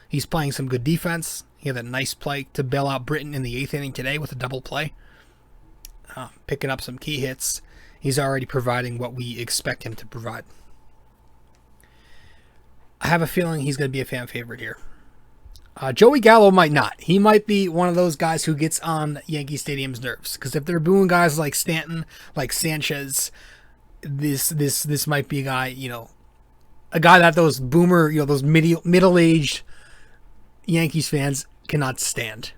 Speaker 4: He's playing some good defense. He had a nice play to bail out Britton in the 8th inning today with a double play. Picking up some key hits. He's already providing what we expect him to provide. I have a feeling he's going to be a fan favorite here. Joey Gallo might not. He might be one of those guys who gets on Yankee Stadium's nerves. Because if they're booing guys like Stanton, like Sanchez, this might be a guy, a guy that those boomer, those middle-aged Yankees fans cannot stand.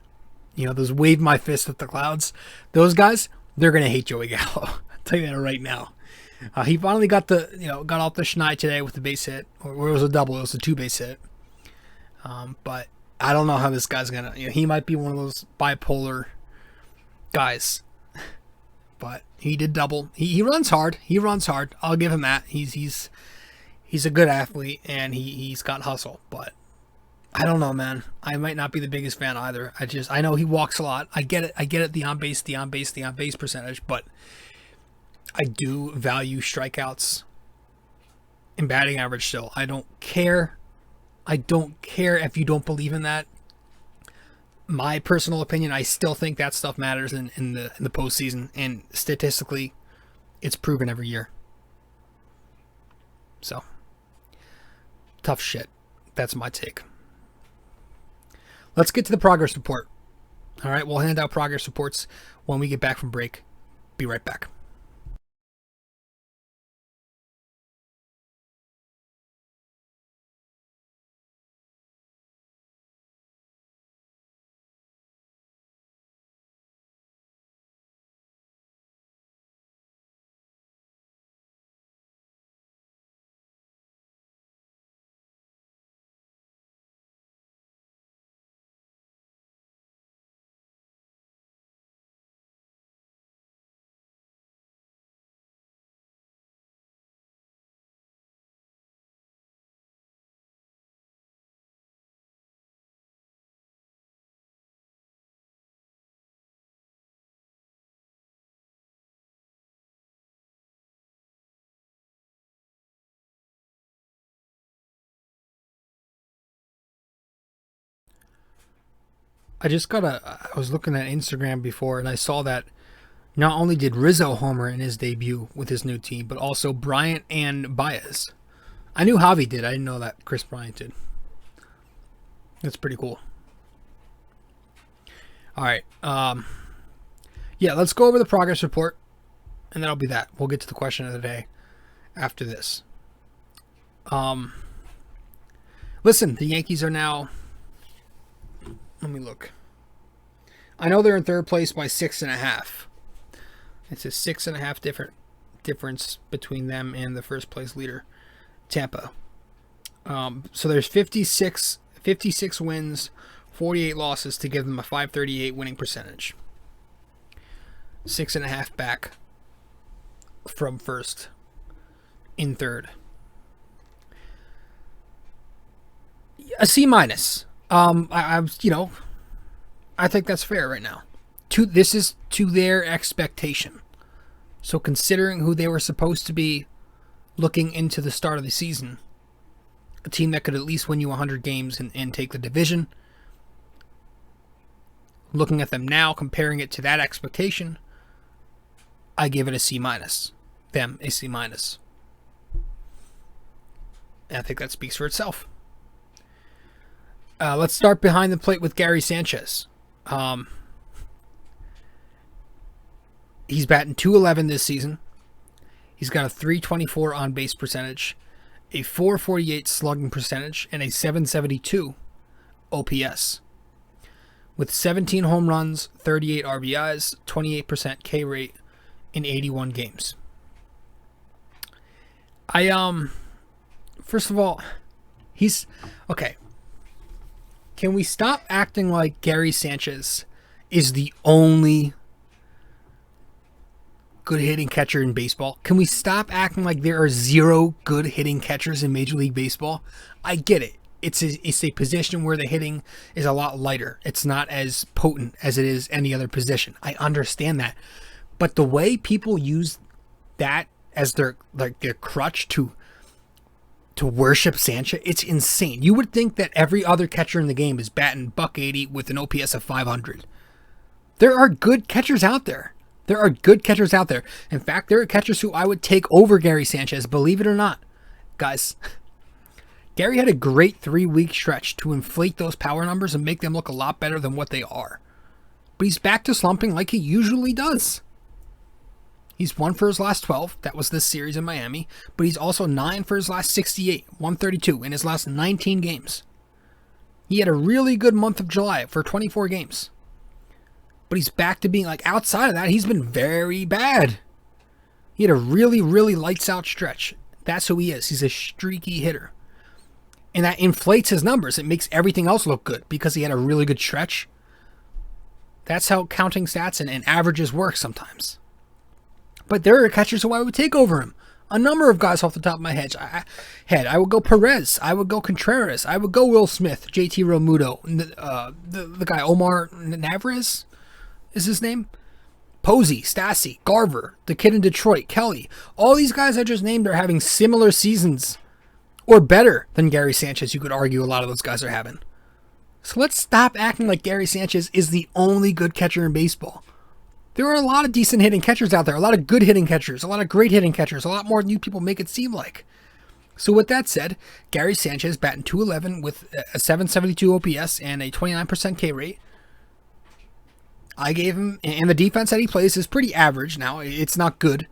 Speaker 4: Those wave my fist at the clouds. Those guys, they're going to hate Joey Gallo. I'll tell you that right now. He finally got got off the schneid today with the base hit. Or it was a double. It was a 2-base hit. But I don't know how this guy's going to... he might be one of those bipolar guys. But he did double. He runs hard. I'll give him that. He's a good athlete, and he's got hustle. But I don't know, man. I might not be the biggest fan either. I know he walks a lot. I get it. The on base percentage. But I do value strikeouts and batting average still. I don't care. If you don't believe in that. My personal opinion, I still think that stuff matters in the postseason, and statistically, it's proven every year. So, tough shit. That's my take. Let's get to the progress report. All right, we'll hand out progress reports when we get back from break. Be right back. I was looking at Instagram before, and I saw that not only did Rizzo homer in his debut with his new team, but also Bryant and Baez. I knew Javi did. I didn't know that Chris Bryant did. That's pretty cool. All right. Yeah, let's go over the progress report, and that'll be that. We'll get to the question of the day after this. Listen, the Yankees are now... Let me look. I know they're in third place by 6.5. It's a 6.5 different difference between them and the first place leader, Tampa. So there's 56 wins, 48 losses to give them a .538 winning percentage. 6.5 back from first in third. A C minus. I think that's fair right now. This is to their expectation. So considering who they were supposed to be looking into the start of the season, a team that could at least win you 100 games and take the division, looking at them now, comparing it to that expectation, I give it a C minus. Them a C minus. And I think that speaks for itself. Let's start behind the plate with Gary Sanchez. He's batting .211 this season. He's got a .324 on base percentage, a .448 slugging percentage, and a .772 OPS. With 17 home runs, 38 RBIs, 28% K rate in 81 games. First of all, he's okay. Can we stop acting like Gary Sanchez is the only good hitting catcher in baseball? Can we stop acting like there are 0 good hitting catchers in Major League Baseball? I get it. It's a position where the hitting is a lot lighter. It's not as potent as it is any other position. I understand that. But the way people use that as their crutch to worship Sanchez, it's insane. You would think that every other catcher in the game is batting .180 with an OPS of 500. There are good catchers out there. In fact, there are catchers who I would take over Gary Sanchez, believe it or not. Guys, Gary had a great 3-week stretch to inflate those power numbers and make them look a lot better than what they are. But he's back to slumping like he usually does. He's 1 for his last 12. That was this series in Miami. But he's also 9 for his last 68, 132 in his last 19 games. He had a really good month of July for 24 games. But he's back to being like, outside of that, he's been very bad. He had a really, really lights out stretch. That's who he is. He's a streaky hitter. And that inflates his numbers. It makes everything else look good because he had a really good stretch. That's how counting stats and averages work sometimes. But there are catchers who I would take over him. A number of guys off the top of my head. I would go Perez. I would go Contreras. I would go Will Smith, JT Realmuto, the guy Omar Narvaez is his name. Posey, Stassi, Garver, the kid in Detroit, Kelly. All these guys I just named are having similar seasons or better than Gary Sanchez. You could argue a lot of those guys are having. So let's stop acting like Gary Sanchez is the only good catcher in baseball. There are a lot of decent hitting catchers out there, a lot of good hitting catchers, a lot of great hitting catchers, a lot more than you people make it seem like. So with that said, Gary Sanchez batting .211 with a .772 OPS and a 29% K rate. I gave him, and the defense that he plays is pretty average now. It's not good.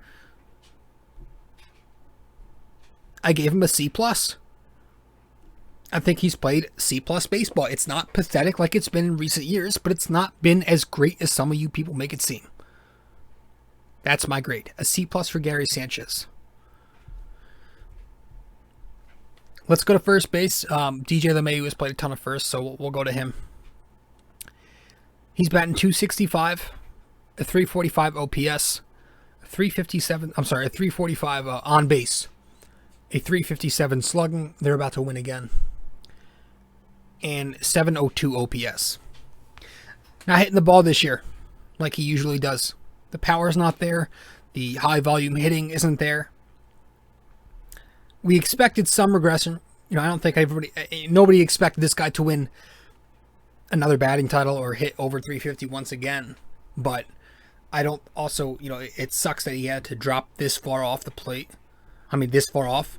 Speaker 4: I gave him a C+. I think he's played C+ baseball. It's not pathetic like it's been in recent years, but it's not been as great as some of you people make it seem. That's my grade. A C+ for Gary Sanchez. Let's go to first base. DJ LeMahieu has played a ton of first, so we'll go to him. He's batting .265, a .345 OPS, a .345 on base, a .357 slugging. They're about to win again. And .702 OPS. Not hitting the ball this year like he usually does. The power's not there. The high volume hitting isn't there. We expected some regression. I don't think nobody expected this guy to win another batting title or hit over 350 once again. But I don't also, it sucks that he had to drop this far off the plate. This far off.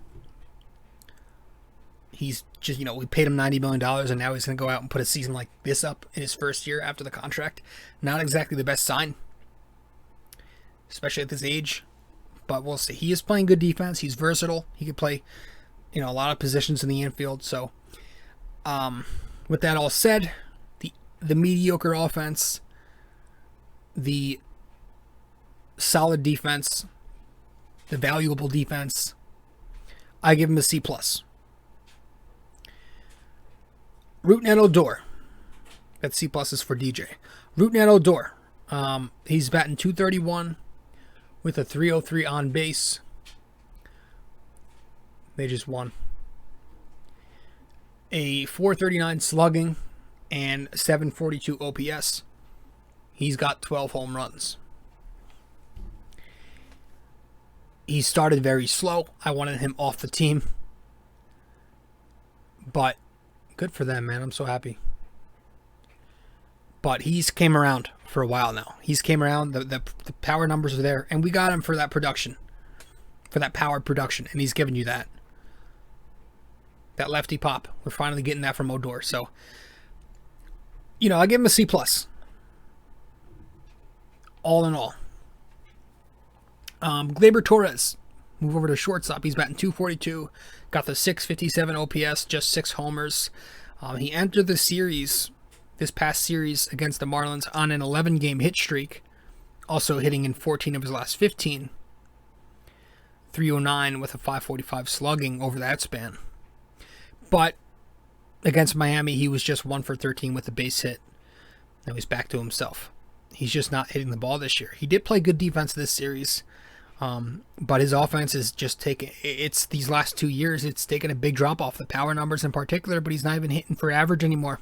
Speaker 4: He's just, we paid him $90 million and now he's going to go out and put a season like this up in his first year after the contract. Not exactly the best sign, especially at this age. But we'll see. He is playing good defense. He's versatile. He can play, a lot of positions in the infield. So, with that all said, the mediocre offense, the solid defense, the valuable defense. I give him a C+. Rougned Odor. That C+ is for DJ. Rougned Odor. He's batting .231 with a .303 on base. They just won. A .439 slugging and .742 OPS. He's got 12 home runs. He started very slow. I wanted him off the team. But good for them, man. I'm so happy. But he's came around for a while now. He's came around. The power numbers are there. And we got him for that production. For that power production. And he's giving you that. That lefty pop. We're finally getting that from Odor. So, I give him a C+. All in all. Gleyber Torres. Move over to shortstop. He's batting .242. Got the .657 OPS. Just 6 homers. He entered the series, this past series against the Marlins, on an 11-game hit streak. Also hitting in 14 of his last 15. .309 with a .545 slugging over that span. But against Miami, he was just 1 for 13 with a base hit. Now he's back to himself. He's just not hitting the ball this year. He did play good defense this series. But his offense is just it's these last 2 years, it's taken a big drop off, the power numbers in particular, but he's not even hitting for average anymore.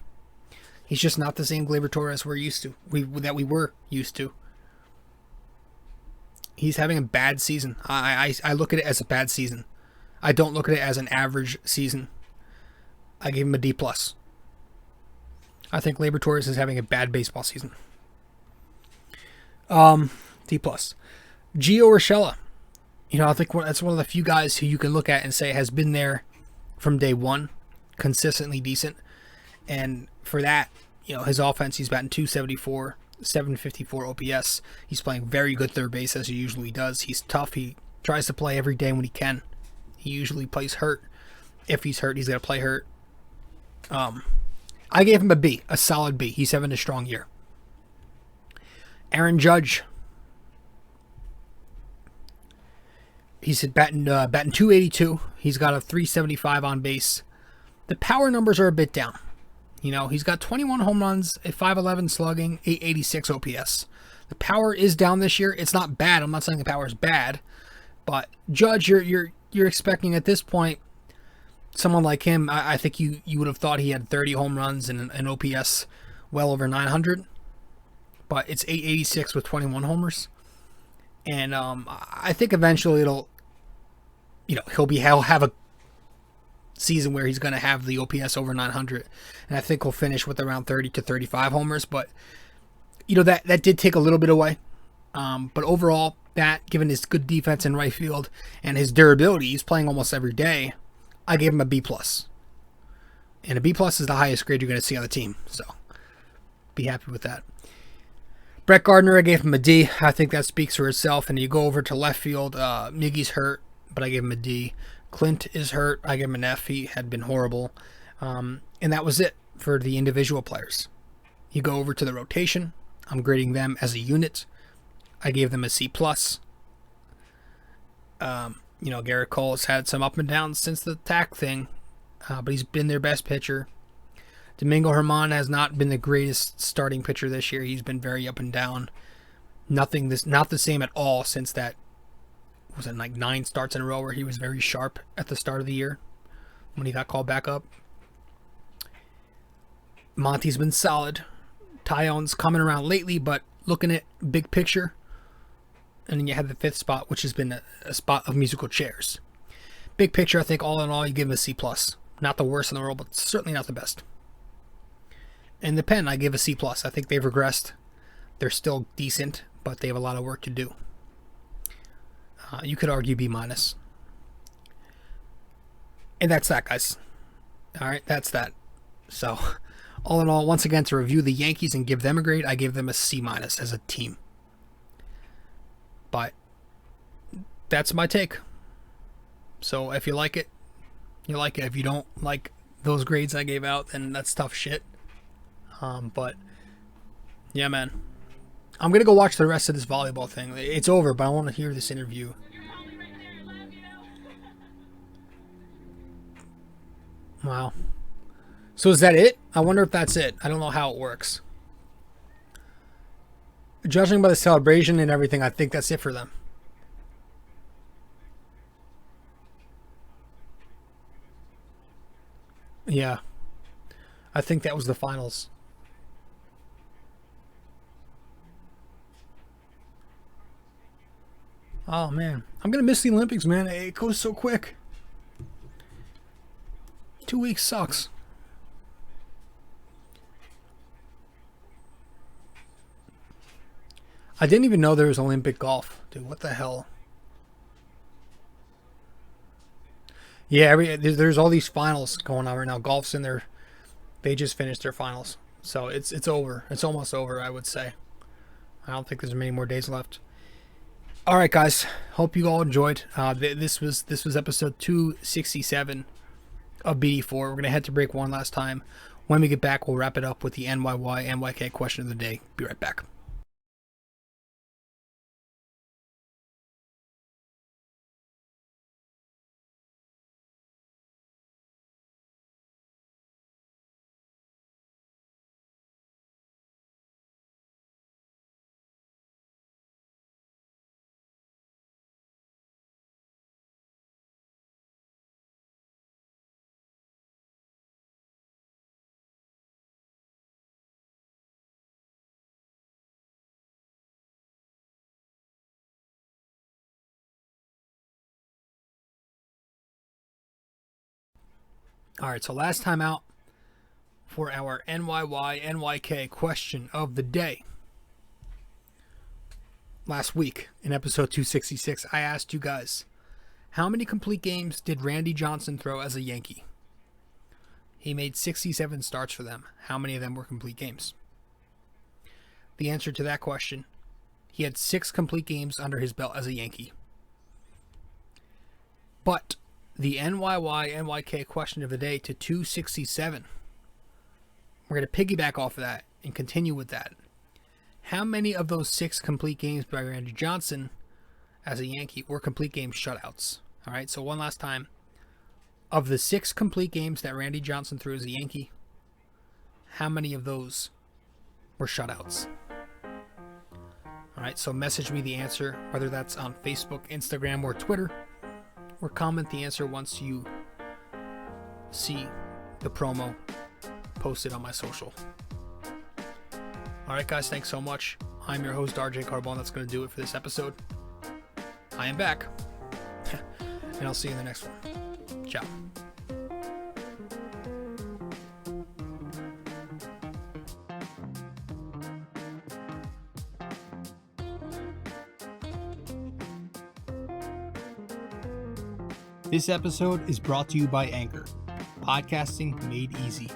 Speaker 4: He's just not the same Gleyber Torres we were used to. He's having a bad season. I look at it as a bad season. I don't look at it as an average season. I gave him a D+. I think Gleyber Torres is having a bad baseball season. D+. Gio Urshela. I think that's one of the few guys who you can look at and say has been there from day one, consistently decent. And for that, his offense, he's batting .274, .754 OPS. He's playing very good third base, as he usually does. He's tough. He tries to play every day when he can. He usually plays hurt. If he's hurt, he's got to play hurt. I gave him a B, a solid B. He's having a strong year. Aaron Judge. He's batting .282. He's got a .375 on base. The power numbers are a bit down. He's got 21 home runs, a .511 slugging, 886 OPS. The power is down this year. It's not bad. I'm not saying the power is bad, but Judge, you're expecting at this point someone like him. I think you would have thought he had 30 home runs and an OPS well over 900, but it's 886 with 21 homers. And I think eventually he'll have a season where he's going to have the OPS over 900, and I think he'll finish with around 30 to 35 homers. But that did take a little bit away. But overall, given his good defense in right field and his durability, he's playing almost every day. I gave him a B+. And a B+ is the highest grade you're going to see on the team. So be happy with that. Brett Gardner, I gave him a D. I think that speaks for itself. And you go over to left field, Miggy's hurt, but I gave him a D. Clint is hurt. I gave him an F. He had been horrible. And that was it for the individual players. You go over to the rotation. I'm grading them as a unit. I gave them a C+. Garrett Cole has had some up and downs since the tack thing, but he's been their best pitcher. Domingo Germán has not been the greatest starting pitcher this year. He's been very up and down. Not the same at all since that, was it like 9 starts in a row where he was very sharp at the start of the year when he got called back up. Monty's been solid. Tyone's coming around lately, but looking at big picture. And then you have the 5th spot, which has been a spot of musical chairs. Big picture, I think all in all, you give him a C+. Not the worst in the world, but certainly not the best. And the pen, I give a C+. I think they've regressed. They're still decent, but they have a lot of work to do. You could argue B-. And that's that, guys. All right, that's that. So, all in all, once again, to review the Yankees and give them a grade, I give them a C- as a team. But that's my take. So if you like it, you like it. If you don't like those grades I gave out, then that's tough shit. But yeah, man, I'm gonna go watch the rest of this volleyball thing. It's over, but I want to hear this interview Wow. So is that it? I wonder if that's it. I don't know how it works. Judging by the celebration and everything, I think that's it for them. Yeah. I think that was the finals. Oh, man. I'm going to miss the Olympics, man. It goes so quick. 2 weeks sucks. I didn't even know there was Olympic golf. Dude, what the hell? Yeah, there's all these finals going on right now. Golf's in there. They just finished their finals. So it's over. It's almost over, I would say. I don't think there's many more days left. All right, guys. Hope you all enjoyed. This was episode 267 of BD4. We're going to head to break one last time. When we get back, we'll wrap it up with the NYK question of the day. Be right back. All right, so last time out for our NYK question of the day. Last week in episode 266, I asked you guys, how many complete games did Randy Johnson throw as a Yankee? He made 67 starts for them. How many of them were complete games? The answer to that question, he had 6 complete games under his belt as a Yankee. But the NYK question of the day to 267. We're going to piggyback off of that and continue with that. How many of those 6 complete games by Randy Johnson as a Yankee were complete game shutouts? All right, so one last time. Of the 6 complete games that Randy Johnson threw as a Yankee, how many of those were shutouts? All right, so message me the answer, whether that's on Facebook, Instagram, or Twitter, or comment the answer once you see the promo posted on my social. All right, guys, thanks so much. I'm your host, rjcarbone. That's going to do it for this episode. I am back, and I'll see you in the next one. Ciao. This episode is brought to you by Anchor, podcasting made easy.